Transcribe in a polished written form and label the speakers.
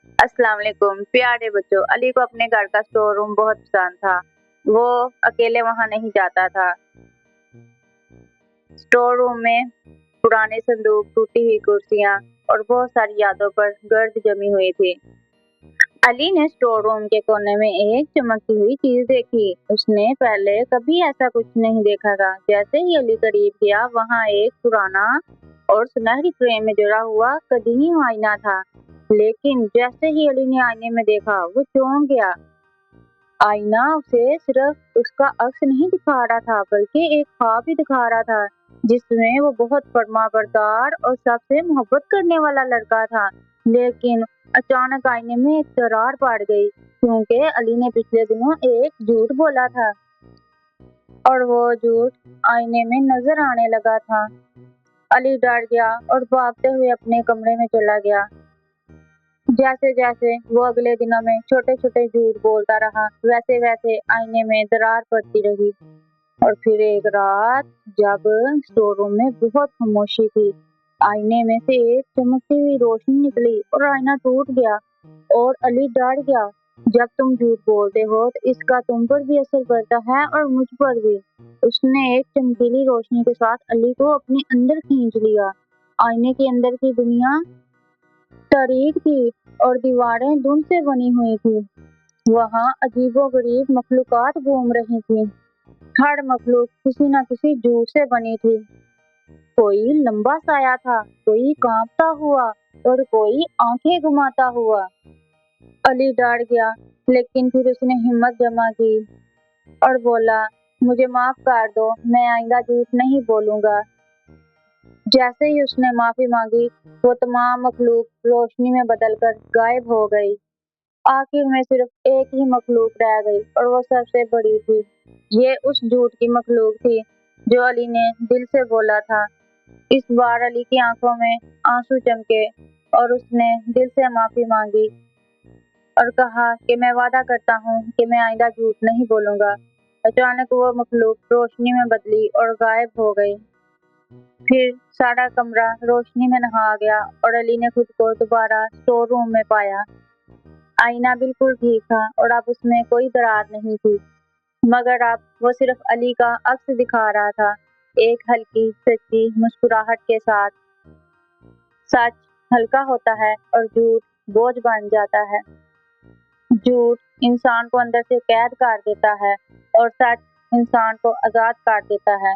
Speaker 1: अस्सलाम वालेकुम प्यारे बच्चों। अली को अपने घर का स्टोर रूम बहुत पसंद था। वो अकेले वहां नहीं जाता था। स्टोर रूम में पुराने संदूक, टूटी हुई कुर्सियां और बहुत सारी यादों पर गर्द जमी हुई थी। अली ने स्टोर रूम के कोने में एक चमकती हुई चीज देखी। उसने पहले कभी ऐसा कुछ नहीं देखा था। जैसे ही अली करीब गया, वहां एक पुराना और सुनहरी फ्रेम में जुड़ा हुआ कदीम आईना था। लेकिन जैसे ही अली ने आईने में देखा, वो चौंक गया। आईना उसे सिर्फ उसका अक्स नहीं दिखा रहा था, बल्कि एक ख्वाब भी दिखा रहा था, जिसमें वो बहुत फर्माबरदार और सबसे मोहब्बत करने वाला लड़का था। लेकिन अचानक आईने में एक दरार पड़ गई, क्योंकि अली ने पिछले दिनों एक झूठ बोला था और वो झूठ आईने में नजर आने लगा था। अली डर गया और भागते हुए अपने कमरे में चला गया। जैसे जैसे वो अगले दिनों में छोटे छोटे झूठ बोलता रहा, वैसे वैसे आईने में दरार पड़ती रही। और फिर एक रात, जब स्टोर रूम में बहुत खामोशी थी, आईने में से एक चमकती हुई रोशनी निकली और आईना टूट गया। और अली डर गया। जब तुम झूठ बोलते हो तो इसका तुम पर भी असर पड़ता है और मुझ पर भी। उसने एक चमकीली रोशनी के साथ अली को अपने अंदर खींच लिया। आईने के अंदर की दुनिया तारीख थी और दीवारें धुंध से बनी हुई थी। वहाँ अजीबोगरीब मखलूकात घूम रही थी। हर मखलूक किसी न किसी झूठ से बनी थी। कोई लंबा साया था, कोई कांपता हुआ और कोई आंखें घुमाता हुआ। अली डर गया, लेकिन फिर उसने हिम्मत जमा की और बोला, मुझे माफ कर दो, मैं आइंदा झूठ नहीं बोलूंगा। जैसे ही उसने माफी मांगी, वो तमाम मखलूक रोशनी में बदलकर गायब हो गई। आखिर में सिर्फ एक ही मखलूक रह गई और वो सबसे बड़ी थी। ये उस झूठ की मखलूक थी जो अली ने दिल से बोला था। इस बार अली की आंखों में आंसू चमके और उसने दिल से माफी मांगी और कहा कि मैं वादा करता हूँ कि मैं आइंदा झूठ नहीं बोलूंगा। अचानक वो मखलूक रोशनी में बदली और गायब हो गई। फिर सारा कमरा रोशनी में नहा गया और अली ने खुद को दोबारा स्टोर रूम में पाया। आईना बिल्कुल ठीक था और अब उसमें कोई दरार नहीं थी, मगर अब वो सिर्फ अली का अक्स दिखा रहा था, एक हल्की सच्ची मुस्कुराहट के साथ। सच हल्का होता है और झूठ बोझ बन जाता है। झूठ इंसान को अंदर से कैद कर देता है और सच इंसान को आजाद कर देता है।